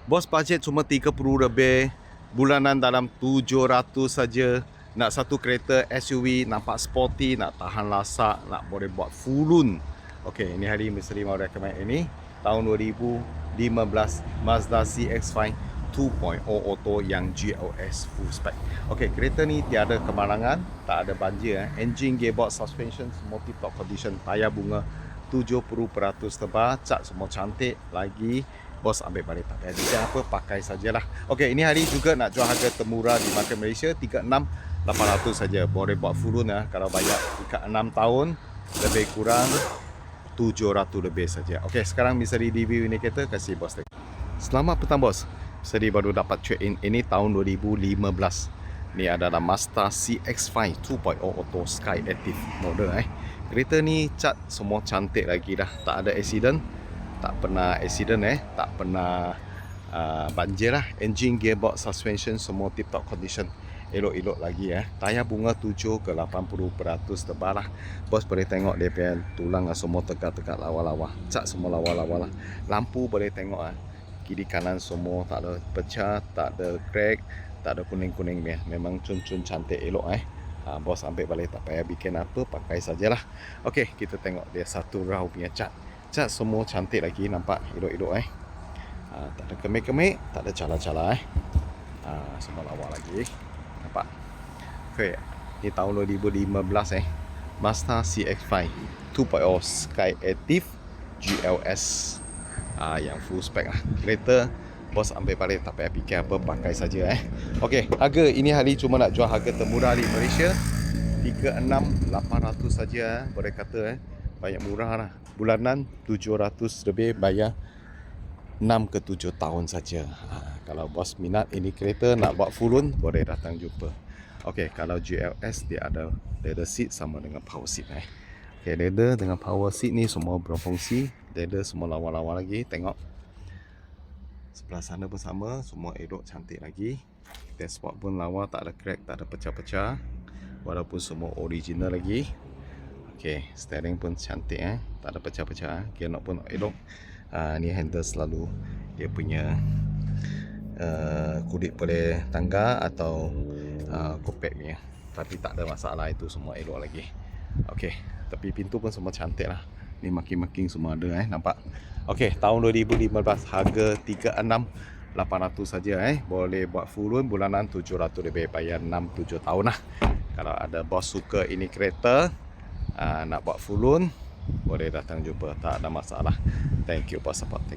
Bos budget cuma 30 lebih, bulanan dalam 700 saja. Nak satu kereta SUV, nampak sporty, nak tahan lasak, nak boleh buat full run. Okey, ini hari misteri mau recommend ini. Tahun 2015 Mazda CX-5 2.0 auto yang GLS full spec. Okey, kereta ni tiada kemalangan, tak ada banjir. Engine, gearbox, suspension semua tip-top condition. Tayar bunga 70% tebal, cat semua cantik lagi. Bos ambil balik tak payah dijam apa, pakai sajalah. Okey, ini hari juga nak jual harga termurah di market Malaysia, 36,800 saja. Boleh buat full run kalau bayar dekat 6 tahun, lebih kurang 700 lebih saja. Okey, sekarang misteri review ini kereta kasih bos lagi. Selamat petang bos. Misteri baru dapat trade-in ini tahun 2015. Ni adalah Mazda CX-5 2.0 Auto Sky Active model Kereta ni cat semua cantik lagi dah, tak ada accident. Tak pernah accident tak pernah banjir lah. Engine, gearbox, suspension semua tip top condition, elok-elok lagi Tayar bunga 7 ke 80% tebal lah. Bos boleh tengok dia punya tulang semua tegak-tegak lawa-lawa, cat semua lawa-lawa lah. Lampu boleh tengok kiri kanan semua tak ada pecah, tak ada crack, tak ada kuning-kuning dia. Memang cun-cun cantik elok Bos ambil balik tak payah bikin apa, pakai sajalah. Okey, kita tengok dia satu round punya cat. Cat semua cantik lagi, nampak elok-elok tak ada kemik-kemik, tak ada cala-cala semua lawa lagi, nampak. Okey, ni tahun 2015 Mazda CX-5 2.0 Sky Active GLS yang full spec Kereta bos ambil balik tak payah fikir apa, pakai saja Okey, harga ini hari cuma nak jual harga termurah di Malaysia, 36,800 saja boleh kata banyak murah lah. Bulanan 700 lebih, bayar 6 ke 7 tahun saja. Kalau bos minat ini kereta nak buat full run, boleh datang jumpa. Okey, kalau GLS dia ada leather seat sama dengan power seat Okey, leather dengan power seat ni semua berfungsi. Leather semua lawa-lawa lagi, tengok. Sebelah sana pun sama, semua elok cantik lagi. Dashboard pun lawa, tak ada crack, tak ada pecah-pecah. Walaupun semua original lagi. Okey, steering pun cantik tak ada pecah-pecah. Gear knob pun elok. Ni handle selalu dia punya kulit boleh tangga atau kopek punya, tapi tak ada masalah, itu semua elok lagi. Okey, tepi pintu pun semua cantik lah. Ni marking-marking semua ada nampak. Okey, tahun 2015, harga 36,800 saja boleh buat full run, bulanan 700 lebih, bayar 6-7 tahun lah. Kalau ada bos suka ini kereta, nak buat full run, boleh datang jumpa, tak ada masalah. Thank you for supporting.